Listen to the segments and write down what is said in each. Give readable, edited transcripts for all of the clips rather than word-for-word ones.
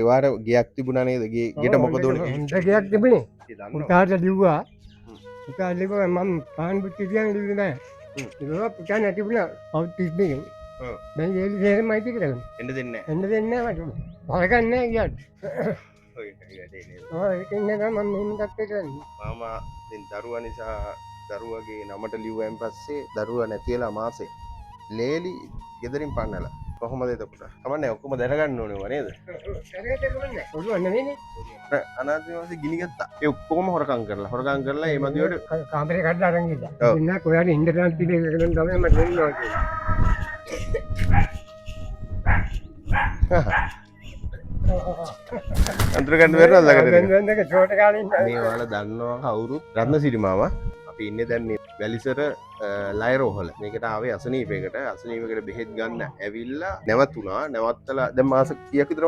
ඒ වාර ගයක් තිබුණා නේද? ගෙට මොකද උනේ? හොඳ ගයක් තිබුණේ. පුතාට ලිව්වා. පුතා ලිව්වා මම පාන් බුච්චි කියන්නේ ලිව්වේ නෑ. ඒක පුතා නැති වුණා. අවුරුදු 32 න්. දැන් ඒ දෙහෙමයි කියලා. එන්න දෙන්නේ එන්න දෙන්නේ නෑ මට. බලගන්නේ නෑ කියන්න. ඔය වැඩේ නේද? ඒක ඉන්නේ නම් මම මෙහෙම තත්ත්වයට කරන්නේ. මාමා දැන් දරුවා නිසා දරුවගේ නමට ලිව්වයින් පස්සේ දරුවා නැති වෙලා මාසේ ලේලි ගෙදරින් පන්නලා කොහොමද එතකොට? කමන්නේ ඔක්කොම දැනගන්න ඕනේ නේද? දැනගන්න ඕනේ. ඔළුව නෙවෙයිනේ. අනාථාවාසී ගිනි ගත්තා. ඒ ඔක්කොම හොරකම් කරලා ඒ මදිවට කාමරේ කඩලා අරන් ගියා. ඉන්න කොයාට ඉන්ටර්නෙට් පිටේ එකෙන් තමයි මට දෙන්නවා කියන්නේ. අන්තර ගන්න බැරි නේද? දැන් චෝට කාලේ ඉන්න. මේ වල දන්නවා කවුරුත් රත්නසිරි මාමා. අපි ඉන්නේ දැන් මේ වැලිසර ලයිරෝහල. මේකට ආවේ අසනීපයකට බෙහෙත් ගන්න ඇවිල්ලා නැවතුණා. නැවත්තලා දැන් මාස කීයක් විතර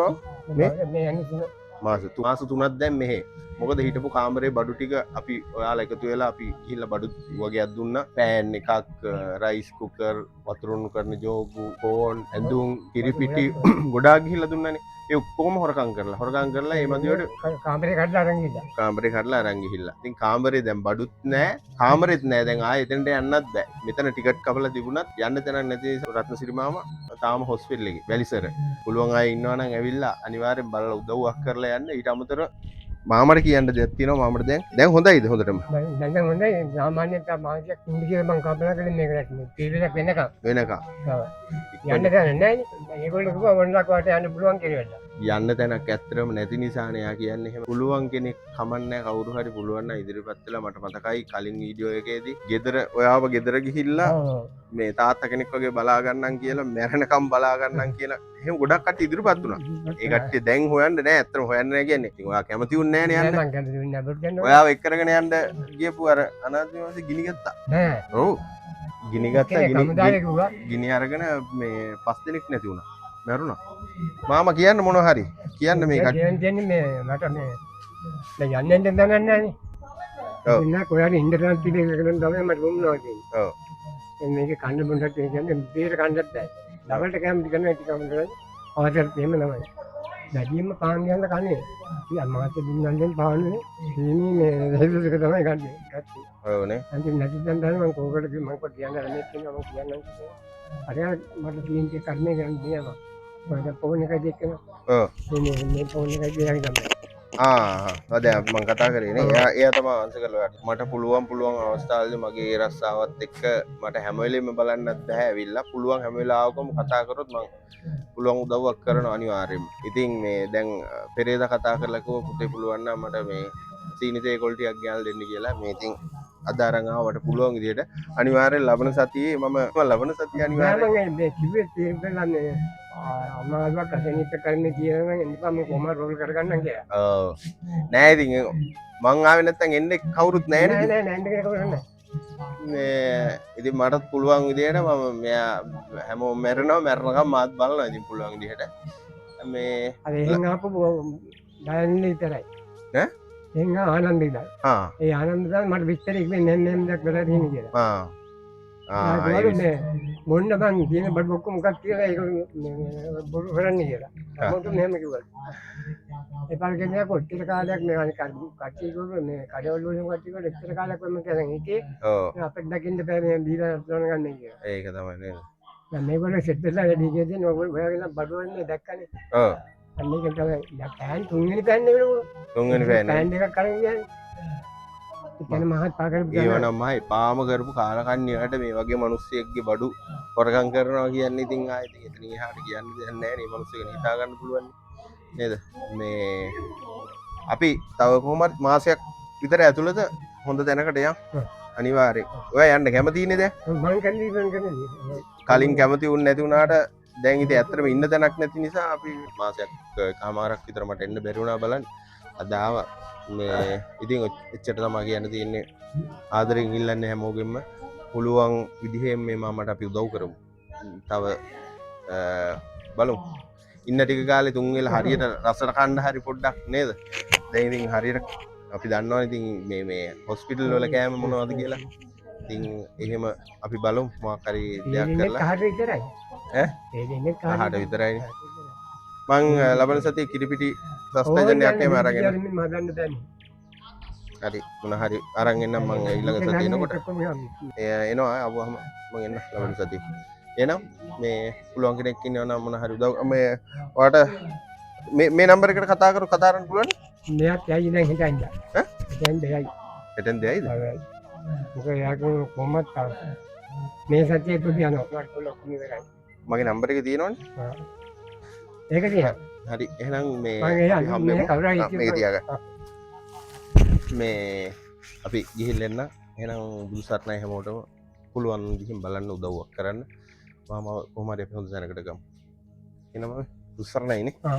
මේ යන්නේ මාස 3ක් දැන් මෙහෙ. මොකද හිටපු කාමරේ බඩු ටික අපි ඔයාලා එකතු වෙලා අපි ගිහිල්ලා බඩු වගේක් දුන්නා. පෑන් එකක්, රයිස් කුකර්, වතුරුණු කරන ජෝබු, ෆෝන්, ඇඳුම්, කිරිපිටි ගොඩාක් ගිහිල්ලා දුන්නානේ. ඒ ඔක්කොම හොරකම් කරලා ඒ මදිවට කාමරේ කඩලා අරන් ගියා. කාමරේ කඩලා අරන් ගිහිල්ලා. ඉතින් කාමරේ දැන් බඩුත් නැහැ, කාමරෙත් නැහැ. දැන් ආයෙ එතනට යන්නත් බෑ. මෙතන ටිකට් කපලා තිබුණත් යන්න තැනක් නැති රත්නසිරි මාමා තාම හොස්පිටල් එකේ වැලිසර. පුළුවන් අය ඉන්නවා නම් ඇවිල්ලා අනිවාර්යෙන් බලලා උදව්වක් කරලා යන්න. ඊට අමතරව මාමට කියන්න දෙයක් තියෙනවා. මාමට දැන් හොඳයිද හොඳටම? දැන් හොඳයි. සාමාන්‍යයෙන් තමයි මාසියක් ඉඳි කියලා මම කල්පනා කරන්නේ මේක නැති. තීරණයක් වෙනකම්. යන්න දැන නැහැ නේ. ඒගොල්ලෝ කිව්වා මොනවාක් වට යන්න පුළුවන් කියලා. යන්න තැනක් ඇත්තරම නැති නිසානේ යා කියන්නේ. එහෙම පුළුවන් කෙනෙක් කමන්නේ කවුරු හරි පුළුවන් නම් ඉදිරියපත් වෙලා මට මතකයි කලින් වීඩියෝ එකේදී ගෙදර ඔයාව ගෙදර ගිහිල්ලා මේ තාත්තා කෙනෙක් වගේ බලා ගන්නම් කියලා මැරෙනකම් බලා ගන්නම් කියලා එහෙම ගොඩක් කට්ටිය ඉදිරියපත් වුණා. ඒ කට්ටිය දැන් හොයන්න නෑ. ඇත්තටම හොයන්න නෑ කියන්නේ. ඉතින් ඔයා කැමති උන්නේ නෑනේ යන්න. මම කැමති උන්නේ නැහැ. ඔයාව එක් කරගෙන යන්න ගියපු අර අනාථාවාසී ගිනි ගත්තා. නෑ. ඔව්. ගිනි ගත්තා සමුදායේ කිව්වා. ගිනි අරගෙන මේ 5 දෙනෙක් නැති වුණා. මැරුණා. මාමා කියන්න මොනවා හරි. කියන්න මේ කියන්නේ මේ මට මේ දැන් යන්න දන්නේ නැහනේ. ඔව්. ඉන්න කොයාට ඉන්ටර්නෙට් පිටේ එකෙන් තමයි මට වුණා කියන්නේ. ඔව්. මේක කන්න බොන්නත් කියන්නේ බීර කන්නත් බෑ. ඩබල්ට කැමති කරන එක කම කරන්නේ. අවශ්‍යත් එහෙම තමයි. දැඩියෙන්ම පාන් ගන්න කන්නේ. ඉතින් මාත් දුන්නන්ෙන් පාන්නේ. සීනි මේ රෙහිවල එක තමයි ගන්නේ. ගත්තේ. ඔව්නේ. අන්තිම නැති දැන් මම කෝකට මම කොට කියන්නේ නැහැ කියනවා මම කියන්නම්. අර මට තීන්දුව කරන්නේ ගන්න දෙනවා. මම ෆෝන් එකයි දෙකම. ඔව්. මේ ෆෝන් එකයි දෙකයි තමයි. දැන් මම කතා කරේ නේ. එයා තමයි ආන්සර් කරලා මට පුළුවන් අවස්ථාවලදී මගේ ඒ රස්සාවත් එක්ක මට හැම වෙලෙම බලන්නත් බෑ ඇවිල්ලා. පුළුවන් හැම වෙලාවකම කතා කරොත් මම පුළුවන් උදව්වක් කරනවා අනිවාර්යයෙන්ම. ඉතින් මේ දැන් පෙරේදා කතා කරලා කිව්ව පුතේ පුළුවන් නම් මට මේ සීනිතේ කොල් ටිකක් ගෙනල්ලා දෙන්න කියලා. මේ ඉතින් අද අරන් ආවට පුළුවන් විදියට අනිවාර්යෙන් ලබන සතියේ මම ලබන සතිය අනිවාර්යෙන් මම මේ කිව්වේ තේරෙන්නේ අමාරුවක් අසනීප කරන්න කියනවා එනිසා මම කොහම රෝල් කරගන්නම් කියලා. ඔව්. නෑ ඉතින් මං ආවේ නැත්තම් එන්නේ කවුරුත් නෑ නේද? නෑ නෑ කවුරුත් නෑ. මේ ඉතින් මටත් පුළුවන් විදියට මම මෙයා හැමෝම මැරෙනකම් මාත් බලනවා ඉතින් පුළුවන් විදියට. මේ අර එහෙන් ආපු ඩයන් විතරයි. ඈ? එහෙන් ආනන්ද ඉඳලා. ඒ ආනන්ද තමයි මට විස්තර ඉක්මෙන් නෑම් වෙලා තියෙන කියලා. මොන්න බං තියෙන බඩ ඔක්කොම මොකක් කියලා ඒක බොරු කරන්නේ කියලා. මොකද මෙහෙම කිව්වා. ඒ පාරේ කොච්චර කාලයක් මේ කට්ටිය කිව්වොත් මේ කඩවල වලින් කට්ටිය කිව්වොත් එච්චර කාලයක් මම කියන් හිටියේ. ඔව්. අපිට දකින්න බෑ මේ දීලා තෝරන ගන්න කියලා. ඒක තමයි නේද? දැන් මේගොල්ලෝ සෙට් වෙලා වැඩි කියදෙන ඔයගොල්ලෝ බඩ වලින් දැක්කනේ. ඔව්. අන්න ඒක තමයි. දැන් පෑන් තුන්වෙනි පෑන් නෙවෙයි. තුන්වෙනි පෑන් එකක් අරන් ගියානේ. ඉතින් මහත් පාකරපු ඒව නම් මහයි පාම කරපු කාලකන්ණියට මේ වගේ මිනිස්සෙක්ගේ බඩු හොරකම් කරනවා කියන්නේ ඉතින් ආයෙත් එතන එහාට කියන්න දෙයක් නැහැ නේ මිනිස්සුගෙන හිතා ගන්න පුළුවන් නේද මේ අපි තව කොහොමද මාසයක් විතර ඇතුළත හොඳ තැනකට යන්න අනිවාර්යෙන් ඔයා යන්න කැමති ඉන්නේ දැන් මම කන්නේ කලින් කැමති වුණ නැති වුණාට දැන් ඉතින් ඇත්තටම ඉන්න තැනක් නැති නිසා අපි මාසයක් කමාරක් විතර මට එන්න බැරි වුණා බලන්න අද ආවා මේ ඉතින් එච්චර තමයි කියන්න තියෙන්නේ ආදරෙන් ඉල්ලන්නේ හැමෝගෙම පුළුවන් විදිහෙන් මේ මාමට අපි උදව් කරමු. තව බලමු. ඉන්න ටික කාලේ තුන් වෙලා හරියට රසට කන්න හරි පොඩ්ඩක් නේද? දැන් ඉතින් හරියට අපි දන්නවනේ ඉතින් මේ හොස්පිටල් වල කෑම මොනවද කියලා. ඉතින් එහෙම අපි බලමු මොකක් හරි දෙයක් කරලා. කාට විතරයි. ඈ? ඒ දෙන්නේ කාට විතරයි. මං ලබන සතිය කිරිපිටි සස්තජනයක් එහෙම අරගෙන මදන්න දැන් හරි මොන හරි අරන් එන්නම් මං ඊළඟ සතියේ එනකොට එනවා ආවම මං එන්න ලබන සතියේ එහෙනම් මේ පුළුවන් කෙනෙක් ඉන්නව නම් මොන හරි උදව් මේ ඔයාට මේ නම්බර එකට කතා කරන්න පුළුවන් මෙයක් යයි දැන් හිතන්න ඈ දැන් දෙයයි එතෙන් දෙයිද මොකද යාක කොහොමද මේ සතියේ පුදියනවා මට ලොකු ඉවරයි මගේ නම්බර එක තියෙනවනේ ඒක තියෙනවා හරි එහෙනම් මේ මම හම්බෙමු. මේ කවුරු හරි මේක තියාගන්න මේ අපි ගිහිල්ලා එන්න එහෙනම් බුදු සරණයි හැමෝටම පුළුවන් ගිහින් බලන්න උදව්වක් කරන්න මම කොහොම හරි අපි හොඳ තැනකට ගමු එහෙනම් බුදු සරණයිනේ ආ